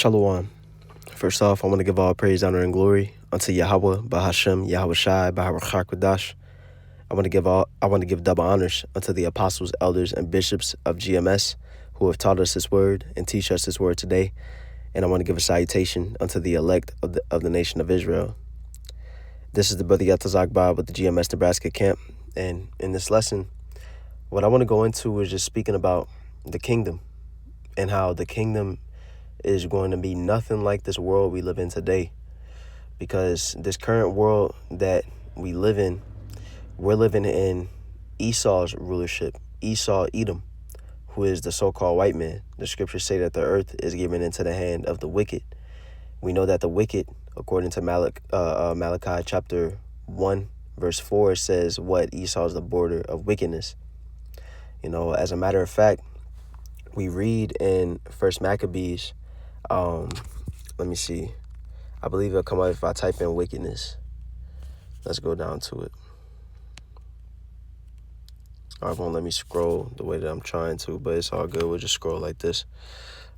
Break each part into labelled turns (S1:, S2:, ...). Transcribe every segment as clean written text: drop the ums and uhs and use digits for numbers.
S1: Shalom. First off, I want to give all praise, honor, and glory unto Yahweh, Bahashem, Yahweh Shai, Baharakadash. I want to give double honors unto the apostles, elders, and bishops of GMS who have taught us this word and teach us this word today. And I want to give a salutation unto the elect of the nation of Israel. This is the brother Yatazak Bob with the GMS Nebraska camp. And in this lesson, what I want to go into is just speaking about the kingdom and how the kingdom is going to be nothing like this world we live in today. Because this current world that we live in, we're living in Esau's rulership, Esau, Edom, who is the so-called white man. The scriptures say that the earth is given into the hand of the wicked. We know that the wicked, according to Malachi chapter 1, verse 4, says what? Esau is the border of wickedness. As a matter of fact, we read in First Maccabees, let me see. I believe it'll come out if I type in wickedness. Let's go down to it. It won't let me scroll the way that I'm trying to, but it's all good. We'll just scroll like this.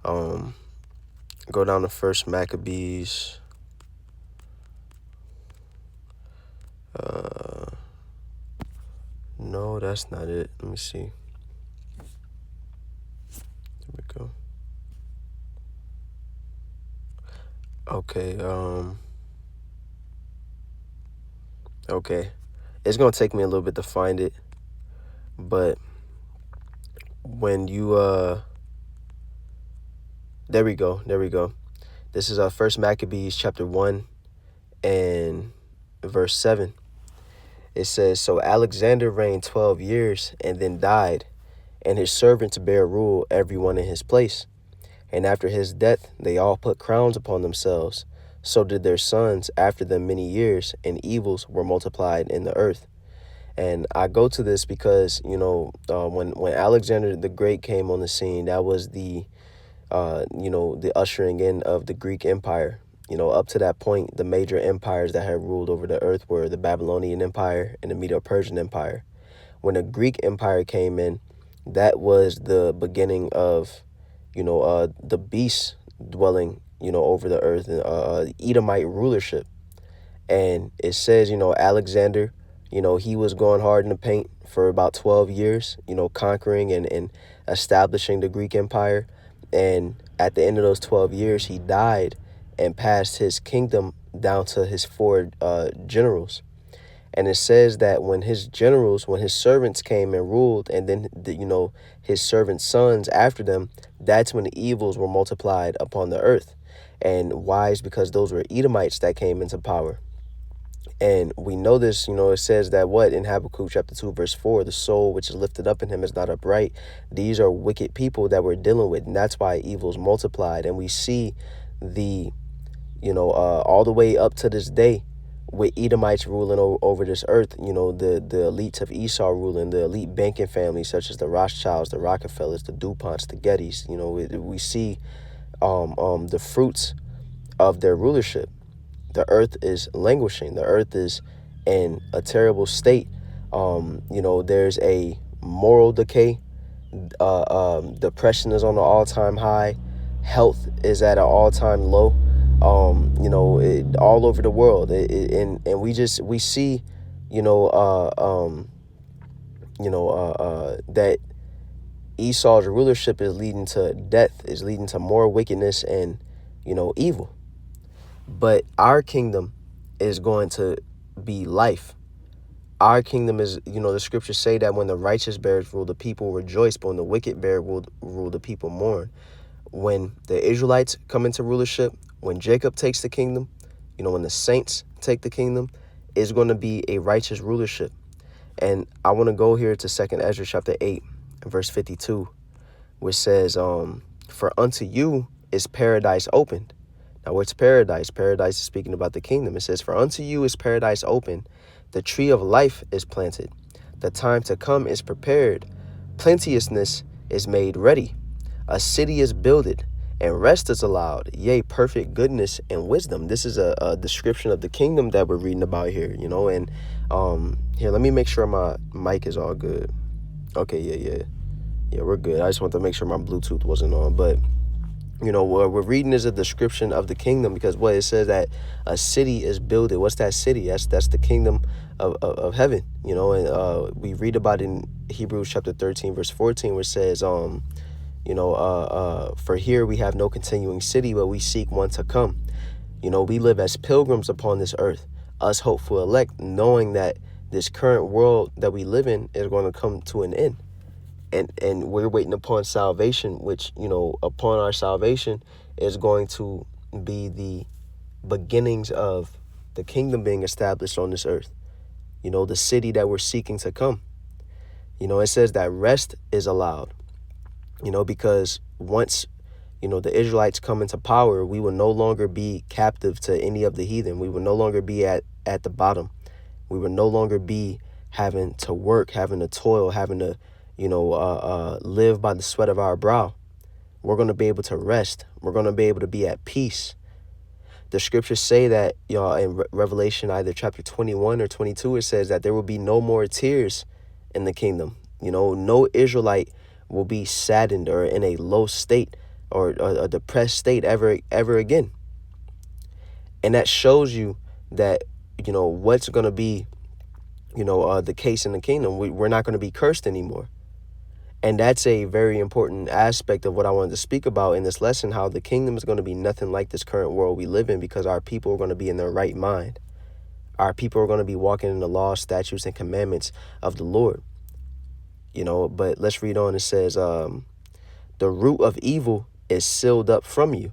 S1: Go down to First Maccabees. No, that's not it. Let me see. There we go. Okay, okay. It's going to take me a little bit to find it, but when you, there we go. This is First Maccabees chapter 1 and verse 7. It says, "So Alexander reigned 12 years and then died, and his servants bare rule every one in his place. And after his death, they all put crowns upon themselves. So did their sons after them many years, and evils were multiplied in the earth." And I go to this because, when Alexander the Great came on the scene, that was the ushering in of the Greek Empire. Up to that point, the major empires that had ruled over the earth were the Babylonian Empire and the Medo-Persian Empire. When the Greek Empire came in, that was the beginning of the beast dwelling, over the earth, and Edomite rulership. And it says, Alexander, he was going hard in the paint for about 12 years, conquering and establishing the Greek Empire. And at the end of those 12 years, he died and passed his kingdom down to his four generals. And it says that when his servants came and ruled, and then, his servants' sons after them, that's when the evils were multiplied upon the earth. And why? Is because those were Edomites that came into power. And we know this, it says that in Habakkuk chapter 2, verse 4, the soul which is lifted up in him is not upright. These are wicked people that we're dealing with, and that's why evils multiplied. And we see all the way up to this day, with Edomites ruling over this earth, the elites of Esau ruling, the elite banking families such as the Rothschilds, the Rockefellers, the DuPonts, the Gettys. We see the fruits of their rulership. The earth is languishing. The earth is in a terrible state. There's a moral decay. Depression is on an all-time high. Health is at an all-time low. All over the world, and we see, that Esau's rulership is leading to death, is leading to more wickedness and, evil. But our kingdom is going to be life. Our kingdom is, the scriptures say that when the righteous bears rule, the people rejoice, but when the wicked bear rule, the people mourn. When the Israelites come into rulership, when Jacob takes the kingdom, when the saints take the kingdom, it's going to be a righteous rulership. And I want to go here to 2 Ezra chapter 8, verse 52, which says, "For unto you is paradise opened." Now, what's paradise? Paradise is speaking about the kingdom. It says, "For unto you is paradise opened. The tree of life is planted. The time to come is prepared. Plenteousness is made ready. A city is builded, and rest is allowed. Yea, perfect goodness and wisdom." This is a description of the kingdom that we're reading about here, And here, let me make sure my mic is all good. Okay, yeah, we're good. I just want to make sure my Bluetooth wasn't on, but We're reading is a description of the kingdom, because what it says that a city is builded. What's that city? That's the kingdom of heaven. And we read about it in Hebrews chapter 13 verse 14, where it says, for here we have no continuing city, but we seek one to come. We live as pilgrims upon this earth, us hopeful elect, knowing that this current world that we live in is going to come to an end. And we're waiting upon salvation, which, upon our salvation is going to be the beginnings of the kingdom being established on this earth. The city that we're seeking to come. It says that rest is allowed, because once, the Israelites come into power, we will no longer be captive to any of the heathen. We will no longer be at the bottom. We will no longer be having to work, having to toil, having to, live by the sweat of our brow. We're going to be able to rest. We're going to be able to be at peace. The scriptures say that, in Revelation, either chapter 21 or 22, it says that there will be no more tears in the kingdom. No Israelite will be saddened or in a low state or a depressed state ever again. And that shows you that, what's going to be, the case in the kingdom. We're not going to be cursed anymore. And that's a very important aspect of what I wanted to speak about in this lesson, how the kingdom is going to be nothing like this current world we live in, because our people are going to be in their right mind. Our people are going to be walking in the laws, statutes, and commandments of the Lord. But let's read on. It says, the root of evil is sealed up from you.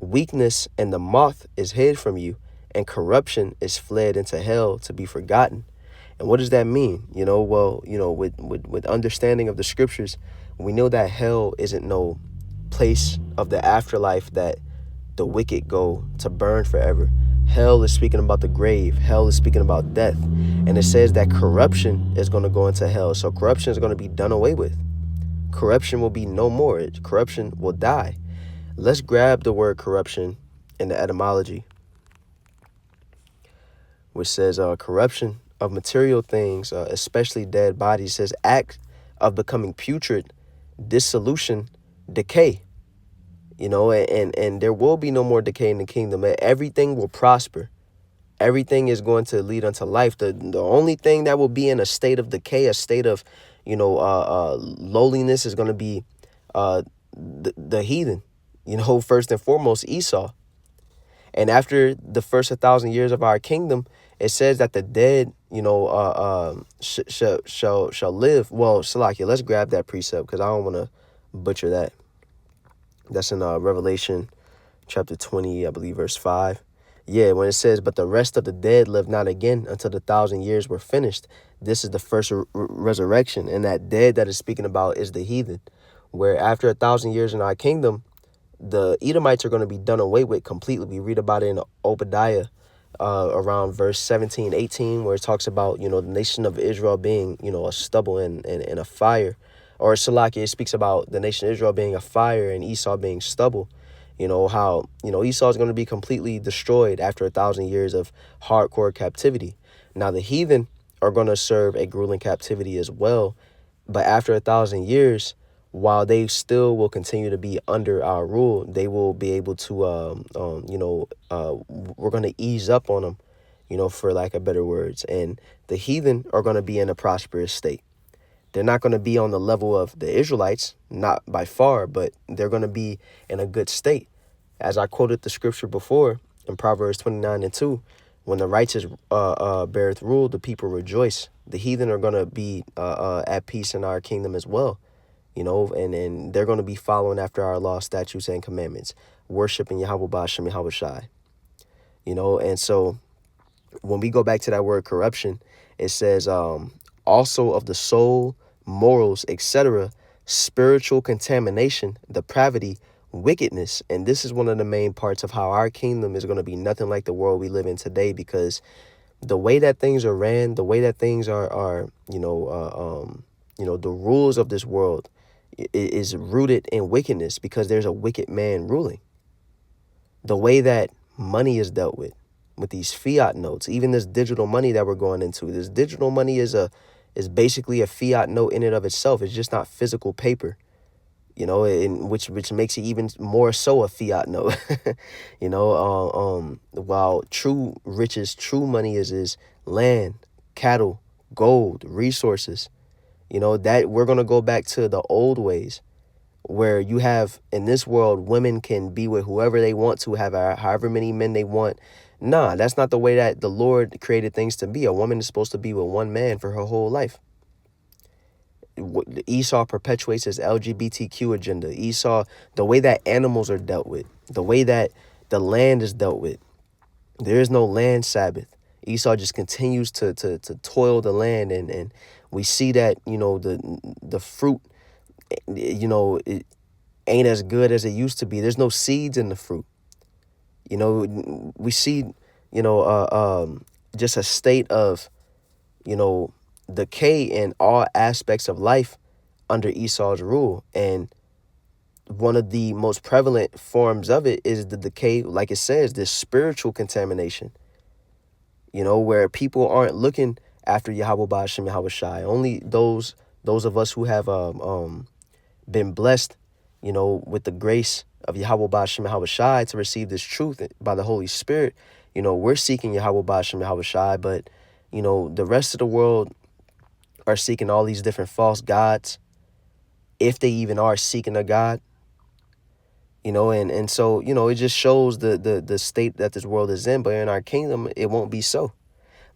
S1: Weakness and the moth is hid from you, and corruption is fled into hell to be forgotten. And what does that mean? With understanding of the scriptures, we know that hell isn't no place of the afterlife that the wicked go to burn forever. Hell is speaking about the grave. Hell is speaking about death. And it says that corruption is going to go into hell. So corruption is going to be done away with. Corruption will be no more. Corruption will die. Let's grab the word corruption in the etymology, which says corruption of material things, especially dead bodies, says act of becoming putrid, dissolution, decay. And there will be no more decay in the kingdom. Everything will prosper. Everything is going to lead unto life. The only thing that will be in a state of decay, a state of, lowliness, is going to be the heathen. First and foremost, Esau. And after the first 1,000 years of our kingdom, it says that the dead, shall live. Well, Salakia, let's grab that precept, because I don't want to butcher that. That's in Revelation chapter 20, I believe, verse 5. Yeah, when it says, but the rest of the dead live not again until the 1,000 years were finished. This is the first resurrection. And that dead that is speaking about is the heathen, where after 1,000 years in our kingdom, the Edomites are going to be done away with completely. We read about it in Obadiah around verse 17, 18, where it talks about, the nation of Israel being, a stubble and a fire. Or Salakia, it speaks about the nation of Israel being a fire and Esau being stubble. How, Esau is going to be completely destroyed after 1,000 years of hardcore captivity. Now, the heathen are going to serve a grueling captivity as well. But after 1,000 years, while they still will continue to be under our rule, they will be able to, we're going to ease up on them, for lack of better words. And the heathen are going to be in a prosperous state. They're not going to be on the level of the Israelites, not by far, but they're going to be in a good state. As I quoted the scripture before in Proverbs 29:2, when the righteous beareth rule, the people rejoice. The heathen are going to be at peace in our kingdom as well, and they're going to be following after our law, statutes, and commandments, worshiping Yahweh Ba'ashem Yahweh Shai. And so when we go back to that word corruption, it says, also of the soul, morals, etc., spiritual contamination, depravity, wickedness. And this is one of the main parts of how our kingdom is going to be nothing like the world we live in today, because the way that things are ran, the way that things are the rules of this world is rooted in wickedness, because there's a wicked man ruling. The way that money is dealt with these fiat notes, even this digital money that we're going into, this digital money is basically a fiat note in and of itself. It's just not physical paper. in which makes it even more so a fiat note. While true riches, true money is land, cattle, gold, resources. That we're going to go back to the old ways, where you have in this world, women can be with whoever they want to, have however many men they want. Nah, that's not the way that the Lord created things to be. A woman is supposed to be with one man for her whole life. Esau perpetuates his LGBTQ agenda. Esau, the way that animals are dealt with, the way that the land is dealt with. There is no land Sabbath. Esau just continues to toil the land, and we see that, the fruit, it ain't as good as it used to be. There's no seeds in the fruit. We see, just a state of, decay in all aspects of life under Esau's rule. And one of the most prevalent forms of it is the decay, like it says, this spiritual contamination, where people aren't looking after Yahweh Ba'ashem Yahweh Shai. Only those of us who have been blessed, with the grace of Yahweh Ba'ashem Yahweh Shai to receive this truth by the Holy Spirit. We're seeking Yahweh Ba'ashem Yahweh Shai, but, the rest of the world are seeking all these different false gods, if they even are seeking a God, and so, it just shows the state that this world is in. But in our kingdom, it won't be so.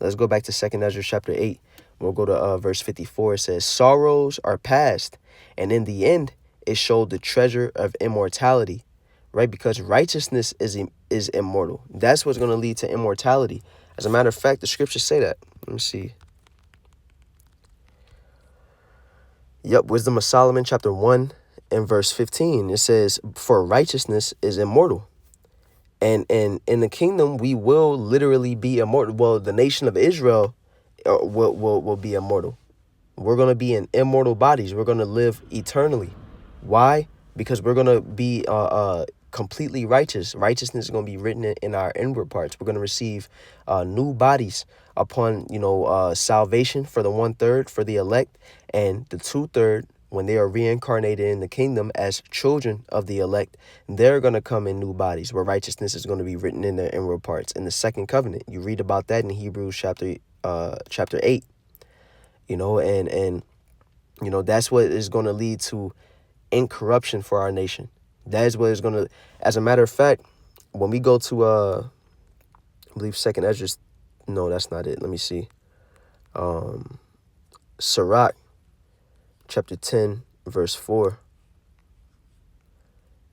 S1: Let's go back to 2 Ezra chapter 8. We'll go to verse 54. It says, sorrows are past, and in the end, it showed the treasure of immortality, right? Because righteousness is immortal. That's what's going to lead to immortality. As a matter of fact, the scriptures say that. Let me see. Yep, Wisdom of Solomon, chapter 1 and verse 15. It says, for righteousness is immortal. And in the kingdom, we will literally be immortal. Well, the nation of Israel will be immortal. We're going to be in immortal bodies. We're going to live eternally. Why? Because we're going to be completely righteous. Righteousness is going to be written in our inward parts. We're going to receive new bodies upon, salvation for the 1/3 for the elect, and the 2/3 when they are reincarnated in the kingdom as children of the elect. They're going to come in new bodies where righteousness is going to be written in their inward parts. In the second covenant, you read about that in Hebrews chapter 8. And that's what is going to lead to incorruption for our nation. That is what is going to, as a matter of fact, when we go to I believe 2 Ezra, no, that's not it. Let me see. Sirach chapter 10 verse 4,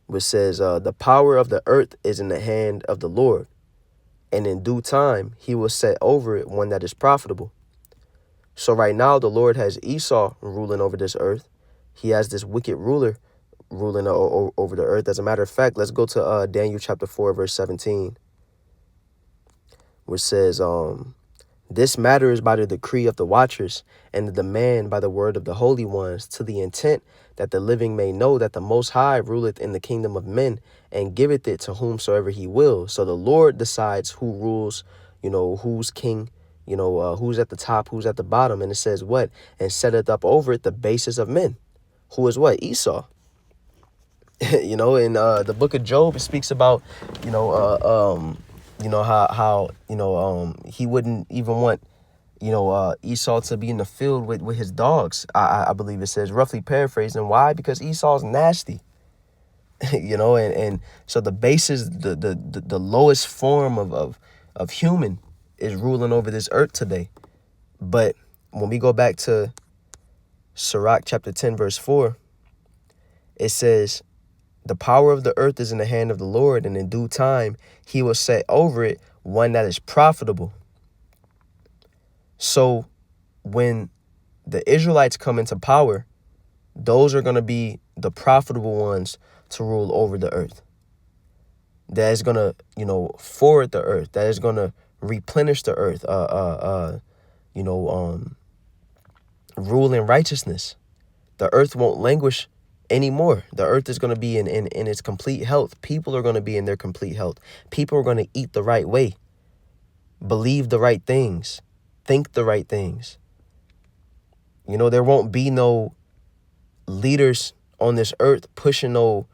S1: which says, the power of the earth is in the hand of the Lord, and in due time he will set over it one that is profitable. So right now the Lord has Esau ruling over this earth. He has this wicked ruler ruling over the earth. As a matter of fact, let's go to Daniel chapter 4 verse 17, which says, this matter is by the decree of the watchers, and the demand by the word of the holy ones, to the intent that the living may know that the Most High ruleth in the kingdom of men, and giveth it to whomsoever he will. So the Lord decides who rules, who's king, who's at the top, who's at the bottom. And it says what? And setteth up over it the basis of men. Who is what? Esau. In the book of Job, it speaks about, how he wouldn't even want, Esau to be in the field with his dogs. I believe it says, roughly paraphrasing. Why? Because Esau's nasty. And so the basis, the lowest form of human is ruling over this earth today. But when we go back to Sirach chapter 10 verse 4, it says, the power of the earth is in the hand of the Lord, and in due time he will set over it one that is profitable. So when the Israelites come into power, those are going to be the profitable ones to rule over the earth. That is going to, forward the earth. That is going to replenish the earth. Rule in righteousness. The earth won't languish anymore. The earth is going to be in its complete health. People are going to be in their complete health. People are going to eat the right way, believe the right things, think the right things. There won't be no leaders on this earth pushing no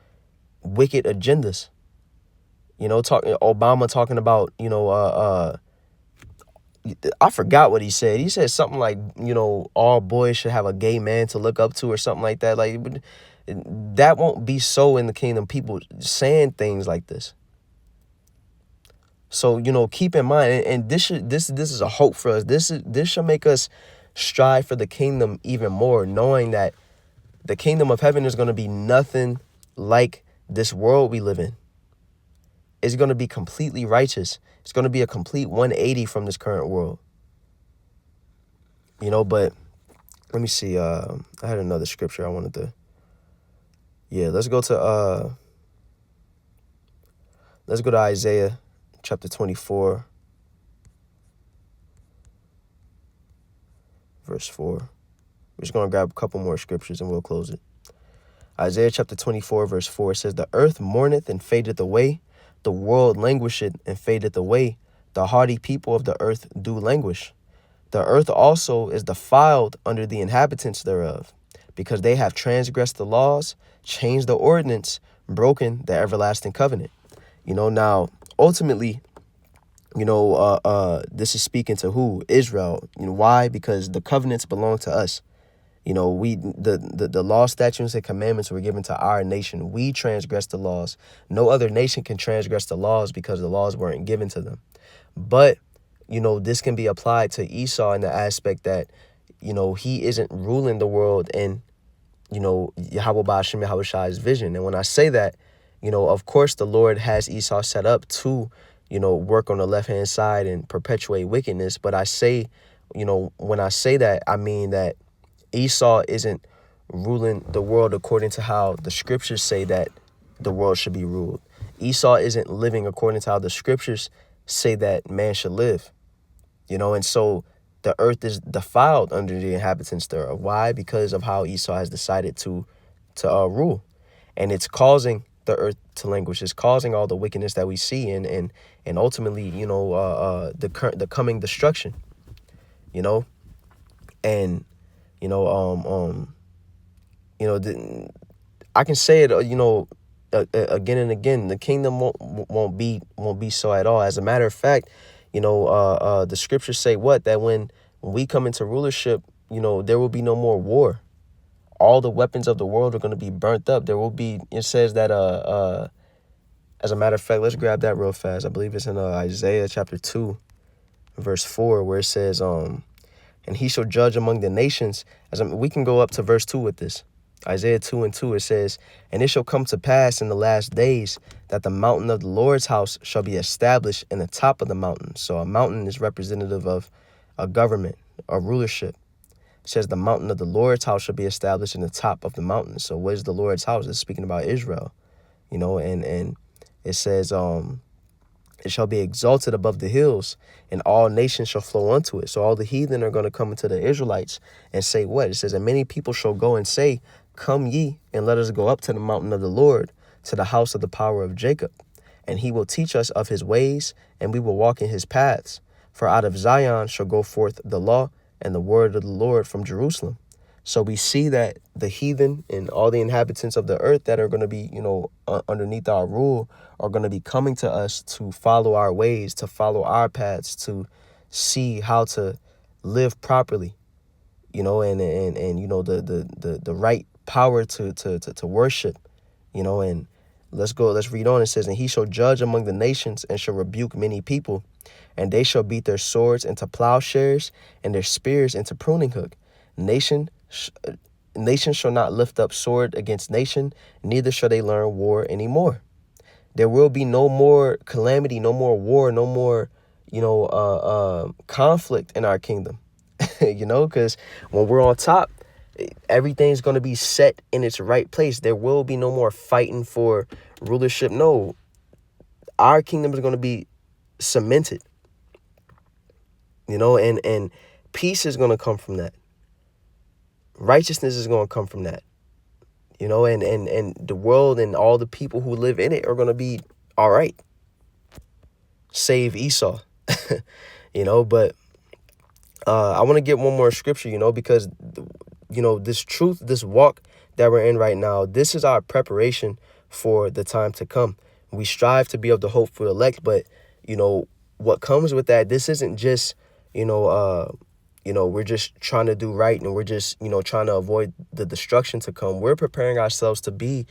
S1: wicked agendas. Talking Obama talking about, I forgot what he said. He said something like, all boys should have a gay man to look up to or something like that. Like, that won't be so in the kingdom. People saying things like this. So, keep in mind, and this is a hope for us. This should make us strive for the kingdom even more, knowing that the kingdom of heaven is going to be nothing like this world we live in. It's going to be completely righteous. It's going to be a complete 180 from this current world. But let me see. I had another scripture I wanted to. Yeah, let's go to Isaiah chapter 24, verse 4. We're just going to grab a couple more scriptures and we'll close it. Isaiah chapter 24, verse 4 says, "The earth mourneth and fadeth away. The world languisheth and fadeth away. The hardy people of the earth do languish. The earth also is defiled under the inhabitants thereof, because they have transgressed the laws, changed the ordinance, broken the everlasting covenant." Now, ultimately, this is speaking to who? Israel. Why? Because the covenants belong to us. The law, statutes, and commandments were given to our nation. We transgressed the laws. No other nation can transgress the laws because the laws weren't given to them. But, this can be applied to Esau in the aspect that, he isn't ruling the world in, Yahweh Ba'ashem Yahweh Shai's vision. And when I say that, of course, the Lord has Esau set up to, work on the left-hand side and perpetuate wickedness. But I say, when I say that, I mean that Esau isn't ruling the world according to how the scriptures say that the world should be ruled. Esau isn't living according to how the scriptures say that man should live. And so the earth is defiled under the inhabitants thereof. Why? Because of how Esau has decided to rule. And it's causing the earth to languish. It's causing all the wickedness that we see and ultimately, the coming destruction. And I can say it, again and again. The kingdom won't be so at all. As a matter of fact, the scriptures say that when we come into rulership, there will be no more war. All the weapons of the world are going to be burnt up. There will be. It says that as a matter of fact, let's grab that real fast. I believe it's in Isaiah chapter 2, verse 4, where it says "And he shall judge among the nations." We can go up to verse 2 with this. Isaiah 2:2, it says, "And it shall come to pass in the last days that the mountain of the Lord's house shall be established in the top of the mountain." So a mountain is representative of a government, a rulership. It says the mountain of the Lord's house shall be established in the top of the mountain. So what is the Lord's house? It's speaking about Israel, and it says, "It shall be exalted above the hills, and all nations shall flow unto it." So all the heathen are going to come into the Israelites and say what? It says, "And many people shall go and say, Come ye, and let us go up to the mountain of the Lord, to the house of the power of Jacob. And he will teach us of his ways, and we will walk in his paths. For out of Zion shall go forth the law and the word of the Lord from Jerusalem." So we see that the heathen and all the inhabitants of the earth that are going to be, underneath our rule are going to be coming to us to follow our ways, to follow our paths, to see how to live properly, and the right power to worship, and let's read on. It says, "And he shall judge among the nations and shall rebuke many people, and they shall beat their swords into plowshares and their spears into pruning hook. Nation shall not lift up sword against nation, neither shall they learn war anymore." There will be no more calamity, no more war, no more, conflict in our kingdom, because when we're on top, everything's going to be set in its right place. There will be no more fighting for rulership. No, our kingdom is going to be cemented, and peace is going to come from that. Righteousness is going to come from that, and the world and all the people who live in it are going to be all right. Save Esau, but I want to get one more scripture, because, this truth, this walk that we're in right now, this is our preparation for the time to come. We strive to be of the hopeful elect, but, what comes with that, this isn't just, we're just trying to do right and we're just, trying to avoid the destruction to come. We're preparing ourselves to be,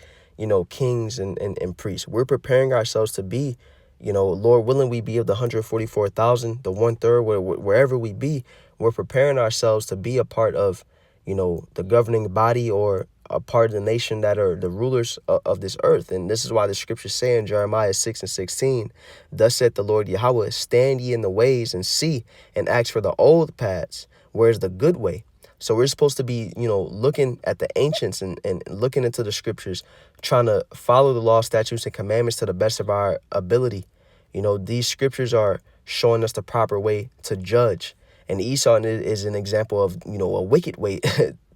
S1: kings and priests. We're preparing ourselves to be, Lord willing, we be of the 144,000, the 1/3, wherever we be. We're preparing ourselves to be a part of, the governing body or a part of the nation that are the rulers of this earth. And this is why the scriptures say in Jeremiah 6:16, thus saith the Lord Yahweh, stand ye in the ways and see and ask for the old paths, where's the good way. So we're supposed to be, looking at the ancients and looking into the scriptures, trying to follow the law, statutes, and commandments to the best of our ability. These scriptures are showing us the proper way to judge. And Esau is an example of, a wicked way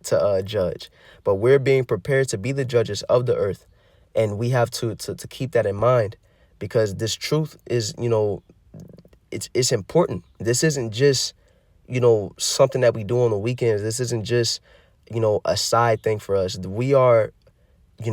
S1: to judge. But we're being prepared to be the judges of the earth. And we have to keep that in mind, because this truth is, it's important. This isn't just, something that we do on the weekends. This isn't just, a side thing for us. We are, in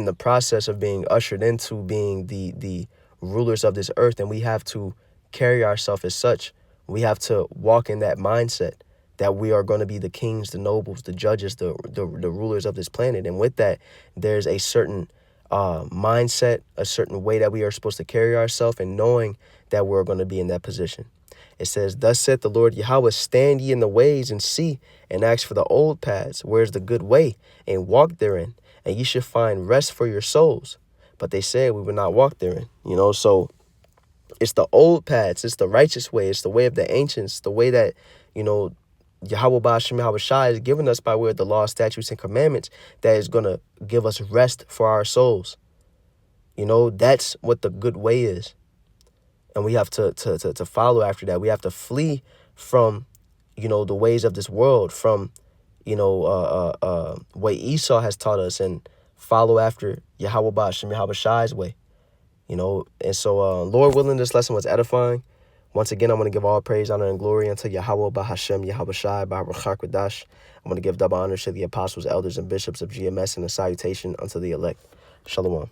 S1: the process of being ushered into being the rulers of this earth, and we have to carry ourselves as such. We have to walk in that mindset that we are going to be the kings, the nobles, the judges, the rulers of this planet. And with that, there's a certain mindset, a certain way that we are supposed to carry ourselves, and knowing that we're going to be in that position. It says, thus saith the Lord Yahweh, stand ye in the ways and see and ask for the old paths, where's the good way, and walk therein, and ye shall find rest for your souls. But they said we would not walk therein. So it's the old paths, it's the righteous way, it's the way of the ancients, the way that, Yahweh Ba'ashem Yahweh Shai is given us by way of the law, statutes, and commandments that is going to give us rest for our souls. That's what the good way is. And we have to follow after that. We have to flee from, the ways of this world, from, what Esau has taught us, and follow after Yahweh Ba'ashem Yahweh Shai's way. And so, Lord willing, this lesson was edifying. Once again, I want to give all praise, honor, and glory unto Yahweh, Bahashem, Yahweh Shai, Baharakadash. I want to give double honor to the apostles, elders, and bishops of GMS, and a salutation unto the elect. Shalom.